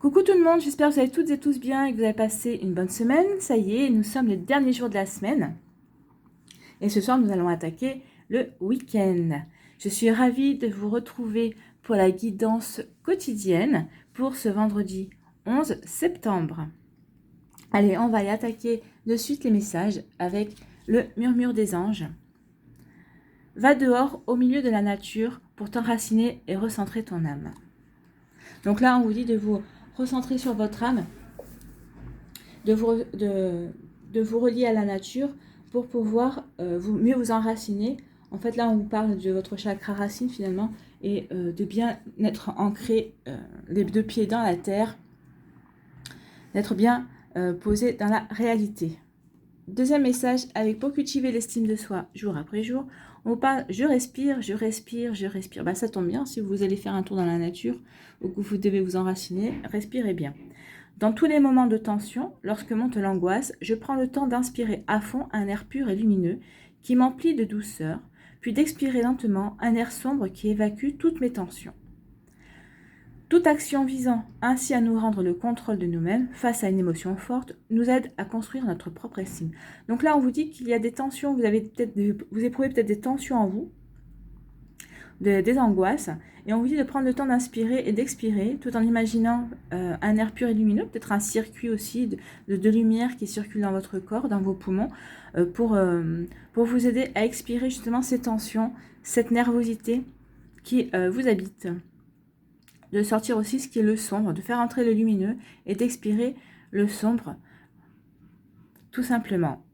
Coucou tout le monde, j'espère que vous allez toutes et tous bien et que vous avez passé une bonne semaine. Ça y est, nous sommes le dernier jour de la semaine. Et ce soir, nous allons attaquer le week-end. Je suis ravie de vous retrouver pour la guidance quotidienne pour ce vendredi 11 septembre. Allez, on va y attaquer de suite les messages avec le murmure des anges. Va dehors au milieu de la nature pour t'enraciner et recentrer ton âme. Donc là, on vous dit de vous recentrer sur votre âme, de vous relier à la nature pour pouvoir mieux vous enraciner. En fait, là, on vous parle de votre chakra racine finalement et de bien être ancré les deux pieds dans la terre, d'être bien posé dans la réalité. Deuxième message, avec pour cultiver l'estime de soi jour après jour, on vous parle je respire, je respire, je respire. Bah, ça tombe bien, si vous allez faire un tour dans la nature ou que vous devez vous enraciner, respirez bien. Dans tous les moments de tension, lorsque monte l'angoisse, je prends le temps d'inspirer à fond un air pur et lumineux qui m'emplit de douceur, puis d'expirer lentement un air sombre qui évacue toutes mes tensions. Toute action visant ainsi à nous rendre le contrôle de nous-mêmes face à une émotion forte nous aide à construire notre propre estime. Donc là, on vous dit qu'il y a des tensions, vous éprouvez peut-être des tensions en vous, des angoisses, et on vous dit de prendre le temps d'inspirer et d'expirer tout en imaginant un air pur et lumineux, peut-être un circuit aussi de lumière qui circule dans votre corps, dans vos poumons, pour vous aider à expirer justement ces tensions, cette nervosité qui vous habite. De sortir aussi ce qui est le sombre, de faire entrer le lumineux et d'expirer le sombre, tout simplement.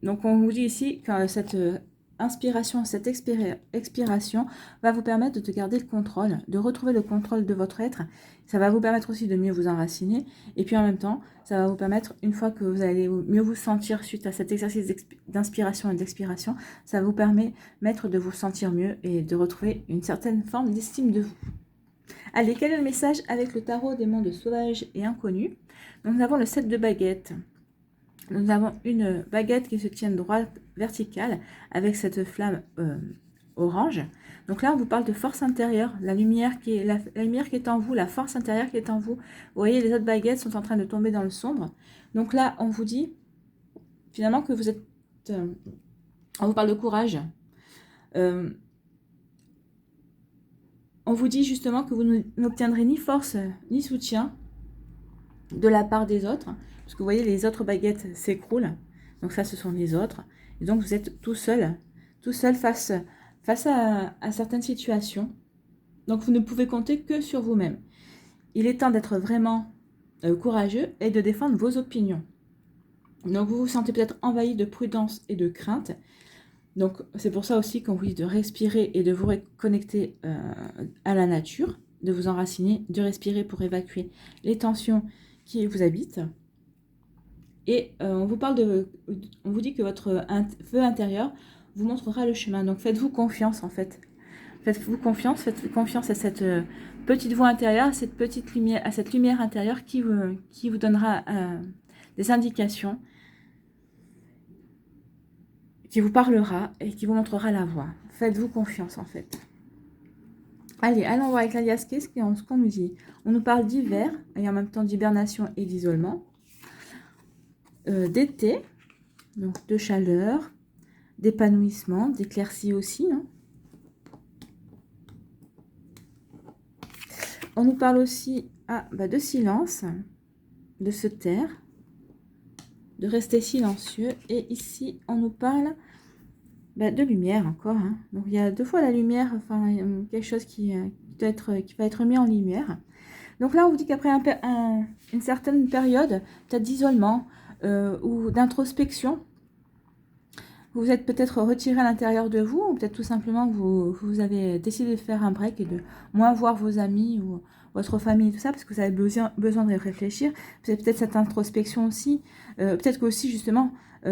Donc on vous dit ici que cette inspiration, cette expiration va vous permettre de garder le contrôle, de retrouver le contrôle de votre être. Ça va vous permettre aussi de mieux vous enraciner. Et puis en même temps, ça va vous permettre, une fois que vous allez mieux vous sentir suite à cet exercice d'inspiration et d'expiration, ça va vous permettre de vous sentir mieux et de retrouver une certaine forme d'estime de vous. Allez, quel est le message avec le tarot des mondes sauvages et inconnus? Donc, nous avons le 7 de baguettes. Nous avons une baguette qui se tient droite, verticale, avec cette flamme orange. Donc là, on vous parle de force intérieure, la lumière qui est en vous, la force intérieure qui est en vous. Vous voyez, les autres baguettes sont en train de tomber dans le sombre. Donc là, on vous dit, finalement, que vous êtes... on vous parle de courage. On vous dit justement que vous n'obtiendrez ni force ni soutien de la part des autres. Parce que vous voyez, les autres baguettes s'écroulent. Donc ça, ce sont les autres. Et donc, vous êtes tout seul face à certaines situations. Donc, vous ne pouvez compter que sur vous-même. Il est temps d'être vraiment courageux et de défendre vos opinions. Donc, vous vous sentez peut-être envahi de prudence et de crainte. Donc, c'est pour ça aussi qu'on vous dit de respirer et de vous reconnecter à la nature, de vous enraciner, de respirer pour évacuer les tensions qui vous habitent. Et on vous dit que votre feu intérieur vous montrera le chemin. Donc, faites-vous confiance en fait. Faites confiance à cette petite voix intérieure, à cette lumière intérieure qui vous donnera des indications, qui vous parlera et qui vous montrera la voie. Faites-vous confiance en fait. Allez, allons voir avec l'alias ce qu'on nous dit. On nous parle d'hiver et en même temps d'hibernation et d'isolement, d'été, donc de chaleur, d'épanouissement, d'éclaircie aussi. Hein. On nous parle aussi de silence, de se taire, de rester silencieux. Et ici, on nous parle de lumière encore. Hein. Donc, il y a deux fois la lumière, enfin, quelque chose qui va être mis en lumière. Donc là, on vous dit qu'après une certaine période, peut-être d'isolement ou d'introspection, vous êtes peut-être retiré à l'intérieur de vous, ou peut-être tout simplement vous avez décidé de faire un break et de moins voir vos amis ou votre famille, tout ça, parce que vous avez besoin de réfléchir. Vous avez peut-être cette introspection aussi, peut-être qu'aussi justement,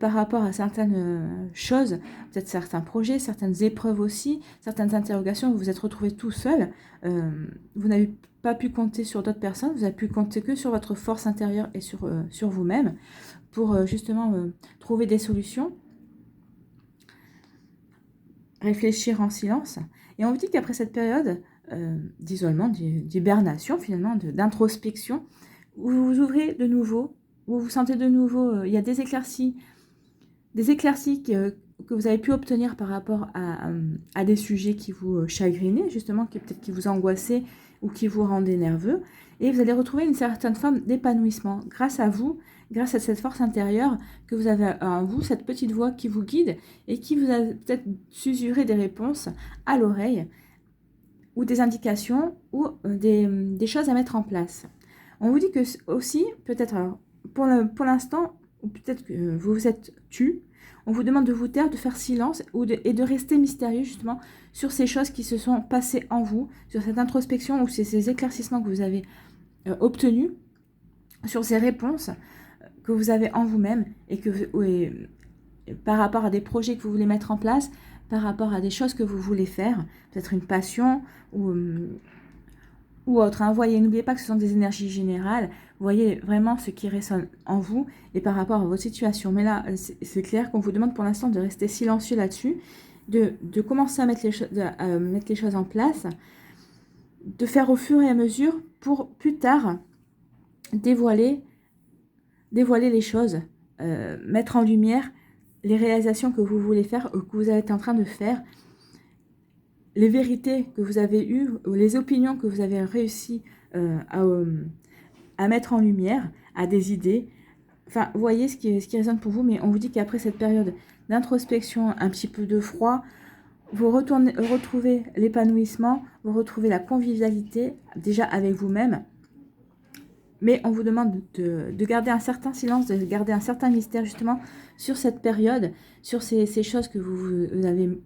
par rapport à certaines choses, peut-être certains projets, certaines épreuves aussi, certaines interrogations, vous vous êtes retrouvé tout seul, vous n'avez pas pu compter sur d'autres personnes, vous avez pu compter que sur votre force intérieure et sur vous-même, pour justement trouver des solutions, réfléchir en silence. Et on vous dit qu'après cette période, d'isolement, d'hibernation finalement, d'introspection, où vous vous ouvrez de nouveau, où vous sentez de nouveau, il y a des éclaircies que vous avez pu obtenir par rapport à des sujets qui vous chagrinaient, justement, peut-être qui vous angoissaient ou qui vous rendaient nerveux. Et vous allez retrouver une certaine forme d'épanouissement grâce à vous, grâce à cette force intérieure que vous avez en vous, cette petite voix qui vous guide et qui vous a peut-être susurré des réponses à l'oreille ou des indications ou des choses à mettre en place. On vous dit que aussi, peut-être, pour l'instant, ou peut-être que vous vous êtes tu, on vous demande de vous taire, de faire silence et de rester mystérieux justement sur ces choses qui se sont passées en vous, sur cette introspection ou ces éclaircissements que vous avez obtenus, sur ces réponses que vous avez en vous-même et par rapport à des projets que vous voulez mettre en place, par rapport à des choses que vous voulez faire, peut-être une passion ou autre. Hein. Voyez, n'oubliez pas que ce sont des énergies générales. Voyez vraiment ce qui résonne en vous et par rapport à votre situation. Mais là, c'est clair qu'on vous demande pour l'instant de rester silencieux là-dessus, de commencer à mettre les choses en place, de faire au fur et à mesure pour plus tard dévoiler les choses, mettre en lumière les réalisations que vous voulez faire ou que vous êtes en train de faire, les vérités que vous avez eues, ou les opinions que vous avez réussi à mettre en lumière, à des idées. Enfin, vous voyez ce qui résonne pour vous, mais on vous dit qu'après cette période d'introspection, un petit peu de froid, vous retrouvez l'épanouissement, vous retrouvez la convivialité, déjà avec vous-même. Mais on vous demande de garder un certain silence, de garder un certain mystère justement sur cette période, sur ces choses que vous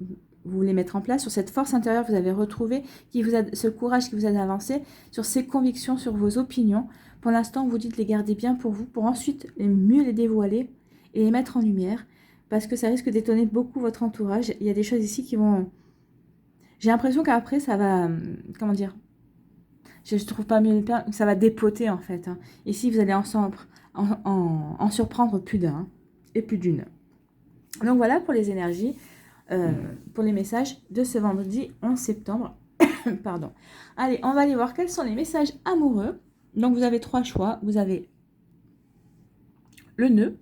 voulez mettre en place, sur cette force intérieure que vous avez retrouvée, ce courage qui vous a avancé, sur ces convictions, sur vos opinions. Pour l'instant, vous dites de les garder bien pour vous, pour ensuite mieux les dévoiler et les mettre en lumière, parce que ça risque d'étonner beaucoup votre entourage. Il y a des choses ici qui vont... J'ai l'impression qu'après, ça va... Comment dire ? Je ne trouve pas mieux le terme, ça va dépoter en fait. Hein. Ici, vous allez en surprendre plus d'un et plus d'une. Donc voilà pour les énergies, pour les messages de ce vendredi 11 septembre. Pardon. Allez, on va aller voir quels sont les messages amoureux. Donc vous avez 3 choix. Vous avez le nœud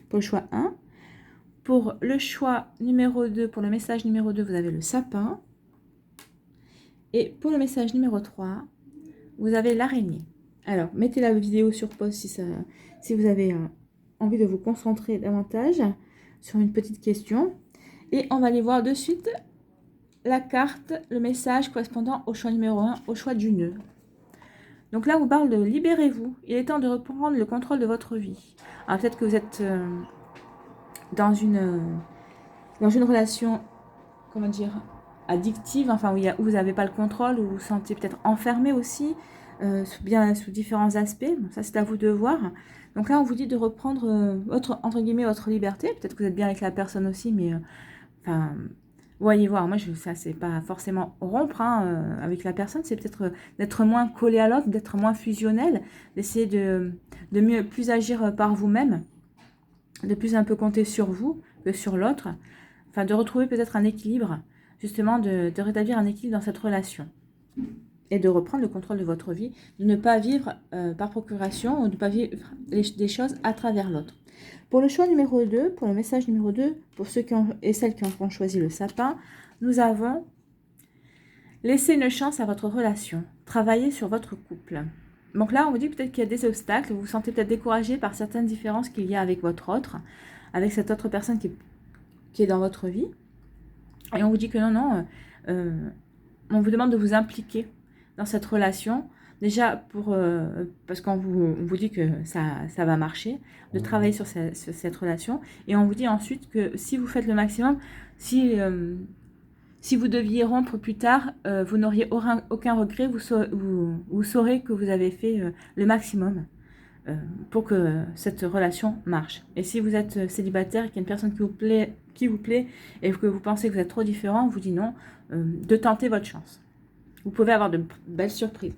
pour le choix 1. Pour le choix numéro 2, pour le message numéro 2, vous avez le sapin. Et pour le message numéro 3, vous avez l'araignée. Alors, mettez la vidéo sur pause si vous avez envie de vous concentrer davantage sur une petite question. Et on va aller voir de suite la carte, le message correspondant au choix numéro 1, au choix du nœud. Donc là, on vous parle de libérez-vous. Il est temps de reprendre le contrôle de votre vie. Alors peut-être que vous êtes dans une relation, comment dire, addictive, enfin où vous n'avez pas le contrôle, où vous vous sentez peut-être enfermé aussi, sous différents aspects. Bon, ça, c'est à vous de voir. Donc là, on vous dit de reprendre entre guillemets, votre liberté. Peut-être que vous êtes bien avec la personne aussi, mais enfin, voyez voir. Moi, ça, c'est pas forcément rompre avec la personne, c'est peut-être d'être moins collé à l'autre, d'être moins fusionnel, d'essayer de mieux, plus agir par vous-même, de plus un peu compter sur vous que sur l'autre. Enfin, de retrouver peut-être un équilibre, justement, de rétablir un équilibre dans cette relation. Et de reprendre le contrôle de votre vie, de ne pas vivre par procuration, ou de ne pas vivre des choses à travers l'autre. Pour le choix numéro 2, pour le message numéro 2, pour ceux et celles qui ont choisi le sapin, nous avons laissé une chance à votre relation, travailler sur votre couple. Donc là, on vous dit peut-être qu'il y a des obstacles, vous vous sentez peut-être découragé par certaines différences qu'il y a avec votre autre, avec cette autre personne qui est dans votre vie. Et on vous dit que non, on vous demande de vous impliquer dans cette relation. Déjà, parce qu'on vous dit que ça va marcher, de travailler sur cette relation. Et on vous dit ensuite que si vous faites le maximum, si vous deviez rompre plus tard, vous n'auriez aucun regret, vous saurez que vous avez fait le maximum pour que cette relation marche. Et si vous êtes célibataire et qu'il y a une personne qui vous plaît et que vous pensez que vous êtes trop différent, on vous dit non, de tenter votre chance. Vous pouvez avoir de belles surprises.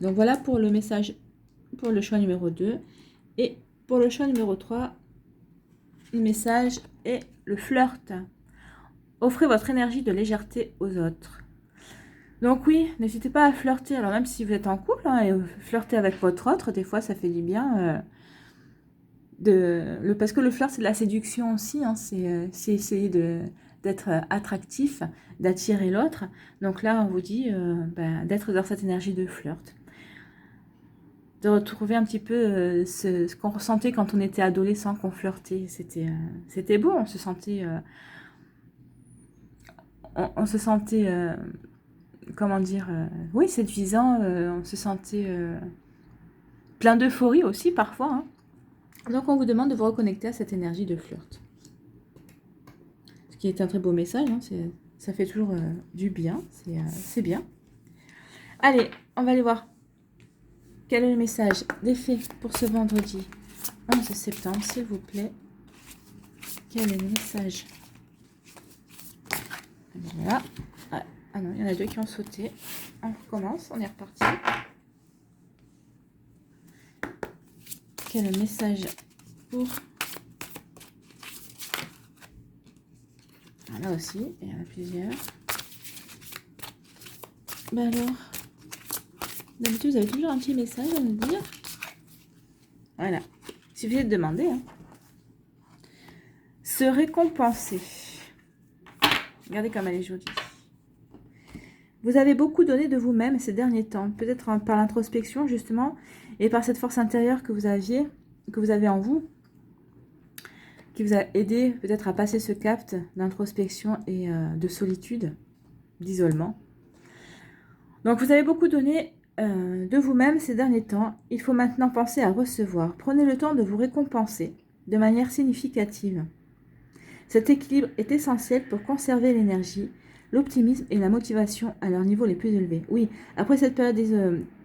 Donc voilà pour le message, pour le choix numéro 2. Et pour le choix numéro 3, le message est le flirt. Offrez votre énergie de légèreté aux autres. Donc oui, n'hésitez pas à flirter. Alors même si vous êtes en couple, hein, et flirter avec votre autre, des fois ça fait du bien. Parce que le flirt, c'est de la séduction aussi. Hein, c'est essayer d'être attractif, d'attirer l'autre. Donc là, on vous dit d'être dans cette énergie de flirt. De retrouver un petit peu ce qu'on ressentait quand on était adolescent, qu'on flirtait. C'était beau, on se sentait... on se sentait... comment dire oui, séduisant. On se sentait plein d'euphorie aussi, parfois. Hein. Donc, on vous demande de vous reconnecter à cette énergie de flirt. Ce qui est un très beau message. Hein, ça fait toujours du bien. C'est bien. Allez, on va aller voir. Quel est le message des fées pour ce vendredi 11 septembre, s'il vous plaît. Quel est le message? Voilà. Ah non, il y en a deux qui ont sauté. On recommence, on est reparti. Quel est le message pour... Là aussi, il y en a plusieurs. Ben alors, d'habitude, vous avez toujours un petit message à nous dire. Voilà, il suffit de demander. Hein. Se récompenser. Regardez comme elle est jolie. Vous avez beaucoup donné de vous-même ces derniers temps, peut-être par l'introspection justement, et par cette force intérieure que vous avez en vous, qui vous a aidé peut-être à passer ce cap d'introspection et de solitude, d'isolement. Donc vous avez beaucoup donné de vous-même ces derniers temps. Il faut maintenant penser à recevoir. Prenez le temps de vous récompenser de manière significative. Cet équilibre est essentiel pour conserver l'énergie, l'optimisme et la motivation à leur niveau les plus élevés. Oui, après cette période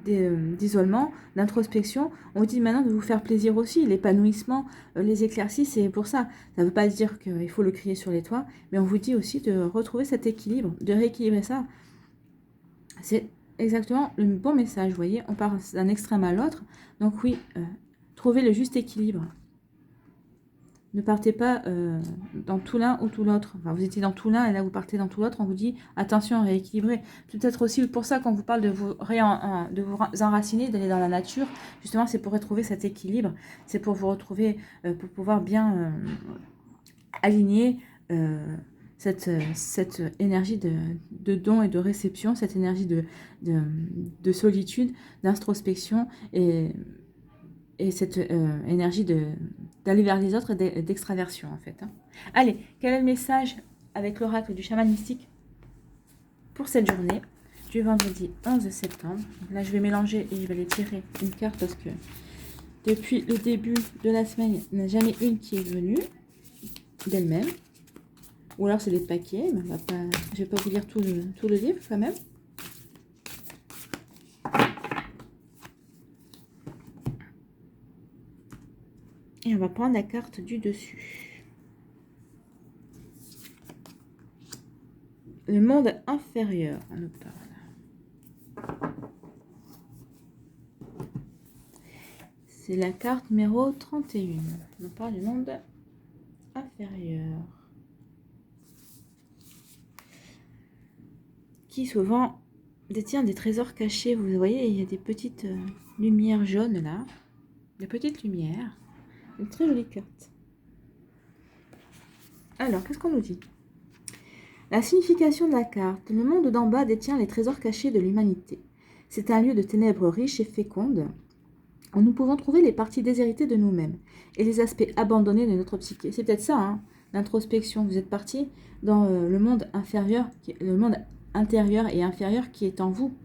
d'isolement, d'introspection, on vous dit maintenant de vous faire plaisir aussi. L'épanouissement, les éclaircies, c'est pour ça. Ça ne veut pas dire qu'il faut le crier sur les toits, mais on vous dit aussi de retrouver cet équilibre, de rééquilibrer ça. C'est exactement le bon message, vous voyez. On part d'un extrême à l'autre. Donc oui, trouvez le juste équilibre. Ne partez pas dans tout l'un ou tout l'autre. Enfin, vous étiez dans tout l'un et là vous partez dans tout l'autre. On vous dit attention, rééquilibrer. Peut-être aussi pour ça qu'on vous parle de vous enraciner, d'aller dans la nature. Justement, c'est pour retrouver cet équilibre. C'est pour vous retrouver, pour pouvoir bien aligner cette énergie de don et de réception, cette énergie de solitude, d'introspection et cette énergie d'aller vers les autres et d'extraversion en fait. Hein. Allez, quel est le message avec l'oracle du chaman mystique pour cette journée du vendredi 11 septembre? Donc là, je vais mélanger et je vais aller tirer une carte parce que depuis le début de la semaine, il n'y en a jamais une qui est venue d'elle-même. Ou alors c'est des paquets, mais je ne vais pas vous lire tout le livre quand même. Et on va prendre la carte du dessus. Le monde inférieur, on nous parle. C'est la carte numéro 31. On parle du monde inférieur. Qui souvent détient des trésors cachés. Vous voyez, il y a des petites lumières jaunes là. Des petites lumières. Une très jolie carte. Alors, qu'est-ce qu'on nous dit? La signification de la carte. Le monde d'en bas détient les trésors cachés de l'humanité. C'est un lieu de ténèbres riches et fécondes, où nous pouvons trouver les parties déshéritées de nous-mêmes et les aspects abandonnés de notre psyché. C'est peut-être ça, hein, l'introspection. Vous êtes parti dans le monde inférieur, le monde intérieur et inférieur qui est en vous.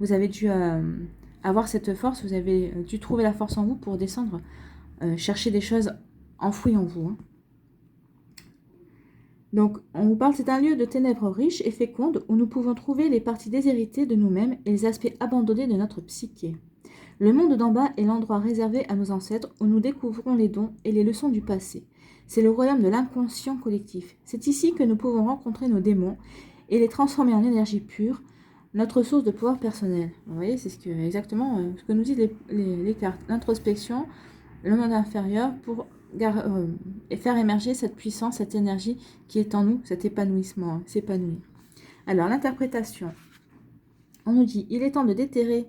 Vous avez dû avoir cette force, vous avez dû trouver la force en vous pour descendre, chercher des choses enfouies en vous. Hein. Donc, on vous parle, c'est un lieu de ténèbres riches et fécondes où nous pouvons trouver les parties déshéritées de nous-mêmes et les aspects abandonnés de notre psyché. Le monde d'en bas est l'endroit réservé à nos ancêtres où nous découvrons les dons et les leçons du passé. C'est le royaume de l'inconscient collectif. C'est ici que nous pouvons rencontrer nos démons et les transformer en énergie pure, notre source de pouvoir personnel. Vous voyez, c'est exactement ce que nous disent les cartes. L'introspection, le monde inférieur, pour et faire émerger cette puissance, cette énergie qui est en nous, cet épanouissement, s'épanouir. Alors, l'interprétation. On nous dit, il est temps de déterrer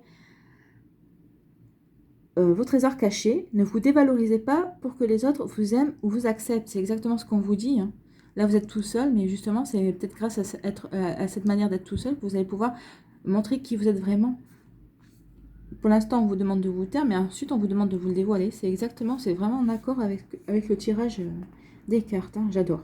vos trésors cachés. Ne vous dévalorisez pas pour que les autres vous aiment ou vous acceptent. C'est exactement ce qu'on vous dit. Hein. Là, vous êtes tout seul, mais justement, c'est peut-être grâce à cette manière d'être tout seul que vous allez pouvoir montrer qui vous êtes vraiment. Pour l'instant, on vous demande de vous taire, mais ensuite, on vous demande de vous le dévoiler. C'est exactement, c'est vraiment en accord avec le tirage des cartes. Hein. J'adore.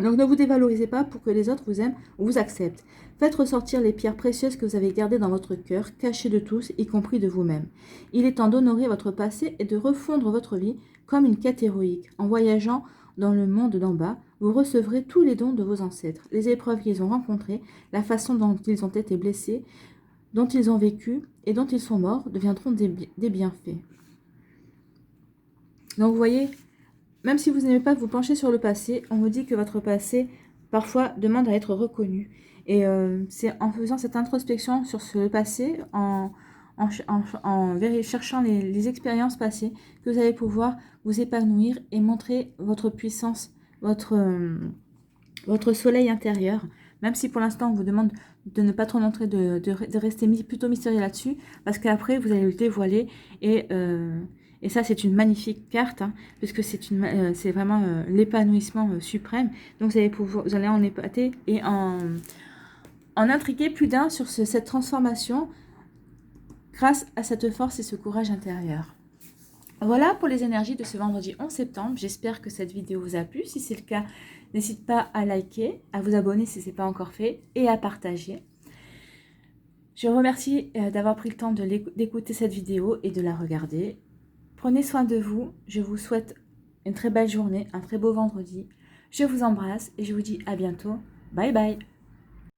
Donc, ne vous dévalorisez pas pour que les autres vous aiment ou vous acceptent. Faites ressortir les pierres précieuses que vous avez gardées dans votre cœur, cachées de tous, y compris de vous-même. Il est temps d'honorer votre passé et de refondre votre vie comme une quête héroïque. En voyageant dans le monde d'en bas, vous recevrez tous les dons de vos ancêtres, les épreuves qu'ils ont rencontrées, la façon dont ils ont été blessés, dont ils ont vécu et dont ils sont morts deviendront des bienfaits. Donc, vous voyez, même si vous n'aimez pas vous pencher sur le passé, on vous dit que votre passé, parfois, demande à être reconnu. Et c'est en faisant cette introspection sur ce passé, en cherchant les expériences passées, que vous allez pouvoir vous épanouir et montrer votre puissance, votre soleil intérieur. Même si pour l'instant, on vous demande de ne pas trop montrer, de rester plutôt mystérieux là-dessus, parce qu'après, vous allez le dévoiler et ça, c'est une magnifique carte, hein, puisque c'est vraiment l'épanouissement suprême. Donc, vous allez en épater et en intriguer plus d'un sur cette transformation grâce à cette force et ce courage intérieur. Voilà pour les énergies de ce vendredi 11 septembre. J'espère que cette vidéo vous a plu. Si c'est le cas, n'hésitez pas à liker, à vous abonner si ce n'est pas encore fait et à partager. Je vous remercie d'avoir pris le temps d'écouter cette vidéo et de la regarder. Prenez soin de vous, je vous souhaite une très belle journée, un très beau vendredi. Je vous embrasse et je vous dis à bientôt. Bye bye.